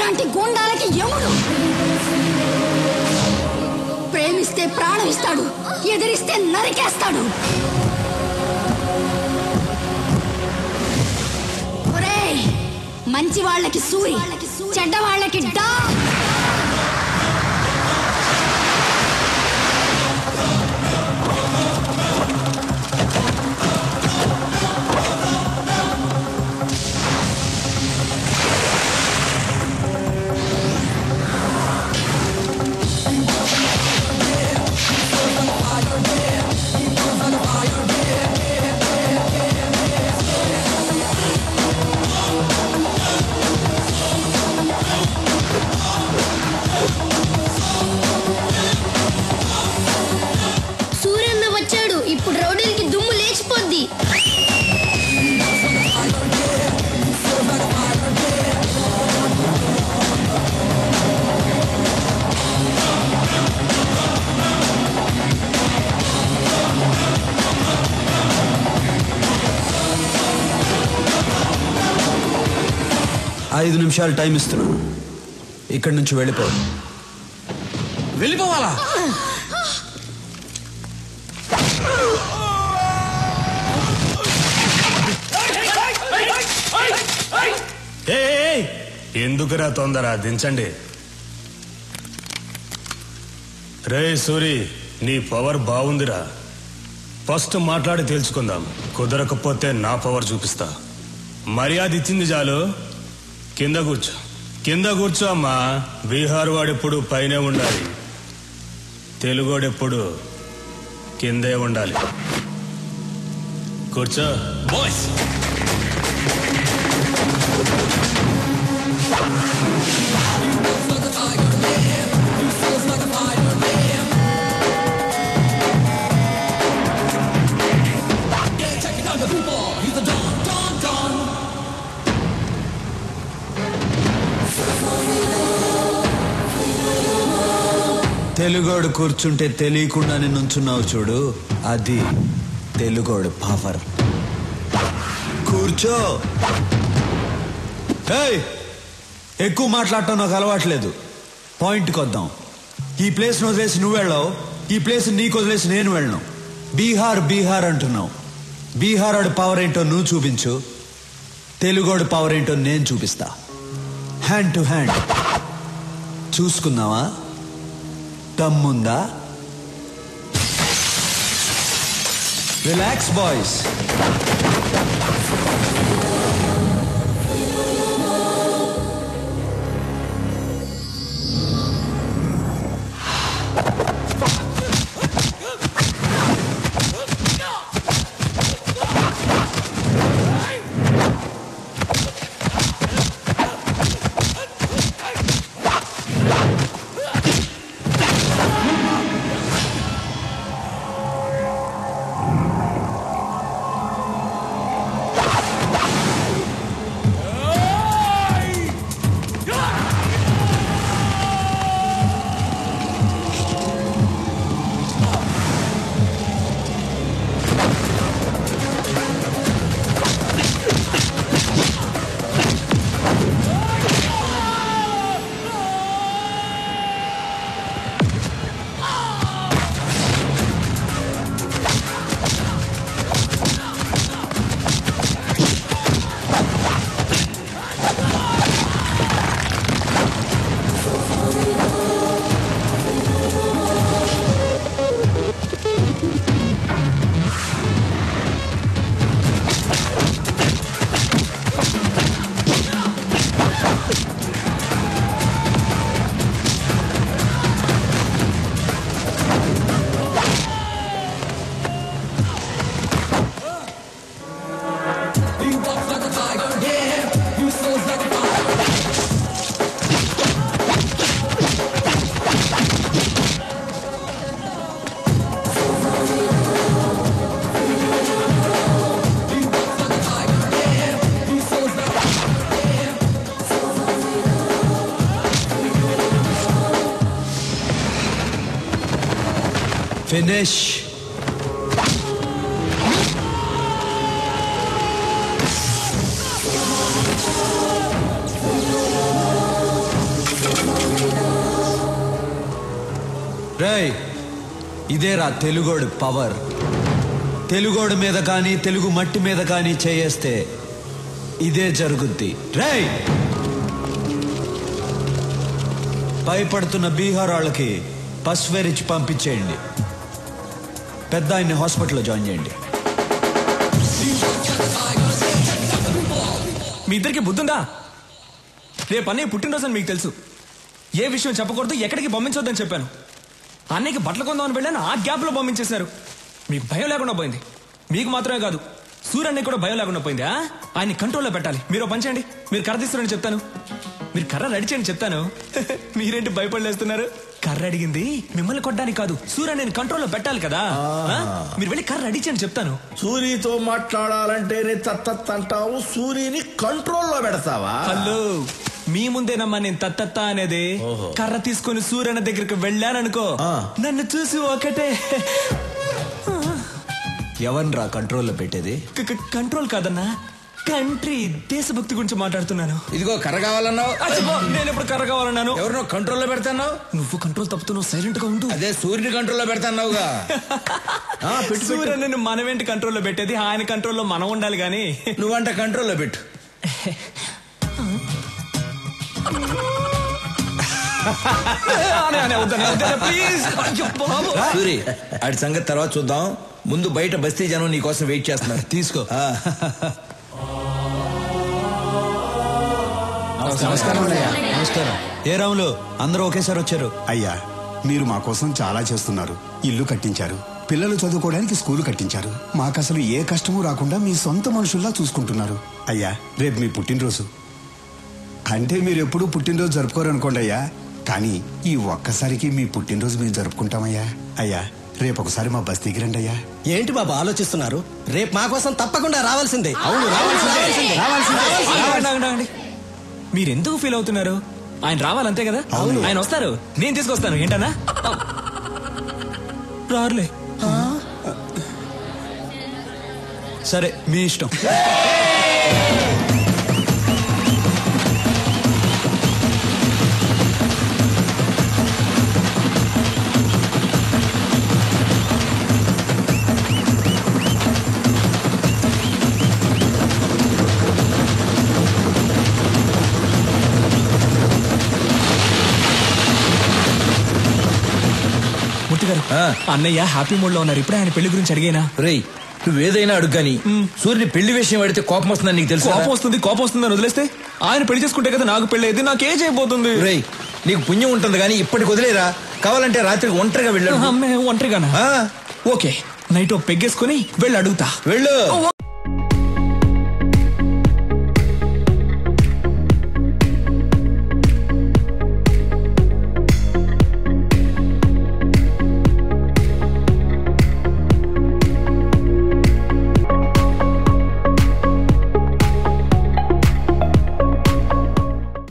నీలాంటి గూండాలకి యముడు. ప్రేమిస్తే ప్రాణం ఇస్తాడు, ఎదిరిస్తే నరికేస్తాడు. ఒరేయ్, మంచి వాళ్ళకి సూరి, చెడ్డ వాళ్ళకి డా. ఐదు నిమిషాలు టైం ఇస్తున్నాను. ఇక్కడి నుంచి వెళ్ళిపోవాలా? ఎందుకురా తొందర? దించండి. రే సూరి, నీ పవర్ బాగుందిరా. ఫస్ట్ మాట్లాడి తేల్చుకుందాం. కుదరకపోతే నా పవర్ చూపిస్తా. మర్యాద ఇచ్చింది చాలు. కింద కూర్చో అమ్మా. బీహార్ వాడెప్పుడు పైనే ఉండాలి, తెలుగోడెప్పుడు కిందే ఉండాలి. కూర్చో బాయ్స్. తెలుగోడు కూర్చుంటే తెలియకుండానే నుంచున్నావు చూడు, అది తెలుగోడు పవర్. కూర్చో. ఎక్కువ మాట్లాడటం నాకు అలవాట్లేదు. పాయింట్కి వద్దాం. ఈ ప్లేస్ని వదిలేసి నువ్వు వెళ్ళావు, ఈ ప్లేస్ నీకు వదిలేసి నేను వెళ్ళను. బీహార్ అంటున్నావు. బీహార్ వాడి పవర్ ఏంటో నువ్వు చూపించు, తెలుగోడు పవర్ ఏంటో నేను చూపిస్తా. హ్యాండ్ టు హ్యాండ్ చూసుకుందామా? దమ్ముందా? Relax boys. Finish. రేయ్, ఇదేరా తెలుగోడు పవర్. తెలుగోడు మీద కానీ తెలుగు మట్టి మీద కానీ చేయేస్తే ఇదే జరుగుద్ది. రేయ్, భయపడుతున్న బీహార్ వాళ్ళకి పసువేరిచ్చి పంపించేయండి. పెద్ద ఆయన్ని హాస్పిటల్లో జాయిన్ చేయండి. మీ ఇద్దరికి బుద్ధుందా? రేపు అన్నయ్య పుట్టినరోజు అని మీకు తెలుసు. ఏ విషయం చెప్పకూడదు, ఎక్కడికి పంపించొద్దని చెప్పాను. అన్నయ్యకి బట్టలు కొందామని వెళ్ళాను, ఆ గ్యాప్ లో పంపించేశారు. మీకు భయం లేకుండా పోయింది. మీకు మాత్రమే కాదు, సూర్యన్నయ్య కూడా భయం లేకుండా పోయింది. ఆయన్ని కంట్రోల్లో పెట్టాలి. మీరు పని చేయండి, మీరు కర్ర తీస్తారని చెప్తాను, మీరు కర్ర నడిచేయండి చెప్తాను. మీరేంటి భయపడలేస్తున్నారు? కర్ర అడిగింది మిమ్మల్ని కొట్టడానికి కాదు, సూర్యన్నయ్యని కంట్రోల్లో పెట్టాలి కదా. మీరు వెళ్ళి కర్ర అడిచేయండి చెప్తాను. సూరితో మాట్లాడాలంటేనే తత్తత్ అంటావు, సూరిని కంట్రోల్లో పెడతావా? హలో, మీ ముందేనమ్మా నేను తత్తత్త అనేది. కర్ర తీసుకొని సూర్యన్న దగ్గరికి వెళ్ళాననుకో, నన్ను చూసి ఒకటే. ఎవరిరా కంట్రోల్లో పెట్టేది? కంట్రోల్ కాదన్నా, కంట్రీ, దేశభక్తి గురించి మాట్లాడుతున్నాను. ఇదిగో కర్ర కావాలన్నావు, నేను ఎప్పుడు కర్ర కావాలన్నాను? ఎవరినో కంట్రోల్లో పెడతాన్నావు. నువ్వు కంట్రోల్ తప్పుతున్నావు, సైలెంట్ గా ఉండు. అదే సూర్యుని కంట్రోల్లో పెడతాన్నావుగా. సూర్యని మనమేంటి కంట్రోల్లో పెట్టేది, ఆయన కంట్రోల్లో మనం ఉండాలి గాని. నువ్వంట కంట్రోల్లో పెట్టు. సూరి, ఆడి సంగతి తర్వాత చూద్దాం. ముందు బయట బస్తీ జనం నీ కోసం వెయిట్ చేస్తున్నారు. తీసుకో. నమస్కారం. ఏ రాములు, అందరూ ఒకేసారి వచ్చారు? అయ్యా, మీరు మా కోసం చాలా చేస్తున్నారు. ఇల్లు కట్టించారు, పిల్లలు చదువుకోవడానికి స్కూలు కట్టించారు. మాకసలు ఏ కష్టమూ రాకుండా మీ సొంత మనుషుల్లా చూసుకుంటున్నారు. అయ్యా, రేపు మీ పుట్టినరోజు. అంటే మీరు ఎప్పుడూ పుట్టినరోజు జరుపుకోరు అనుకోండి అయ్యా, కానీ ఈ ఒక్కసారికి మీ పుట్టినరోజు మేము జరుపుకుంటామయ్యా. అయ్యా, రేపు ఒకసారి మా బస్తీకి రండి అయ్యా. ఏంటి బాబా ఆలోచిస్తున్నారు? రేపు మా కోసం తప్పకుండా రావాల్సిందే. అవును, రావాల్సిందే. మీరెందుకు ఫీల్ అవుతున్నారు? ఆయన రావాలంతే కదా. అవును, ఆయన వస్తారు, నేను తీసుకొస్తాను. ఏంటన్నా రారులే. సరే, మీ ఇష్టం. అన్నయ్య హ్యాపీ మూడ్ లో ఉన్నారు. ఇప్పుడే ఆయన పెళ్లి గురించి అడిగేనా? రేయ్, నువ్వేదైనా అడుగు గాని సూర్యుని పెళ్లి విషయం అడిగితే కోపం వస్తుందని నీకు తెలుసు. కోపం వస్తుందని వదిలేస్తే ఆయన పెళ్లి చేసుకుంటే కదా నాకు పెళ్లి అయితే. నాకు ఏజ్ అయిపోతుంది. రేయ్, నీకు పుణ్యం ఉంటుంది కానీ ఇప్పటికి వదిలేరా. కావాలంటే రాత్రికి ఒంటరిగా వెళ్ళాడు. ఒంటరిగానా? ఓకే, నైట్ పెగ్గేసుకుని వెళ్ళి అడుగుతా. వెళ్ళు.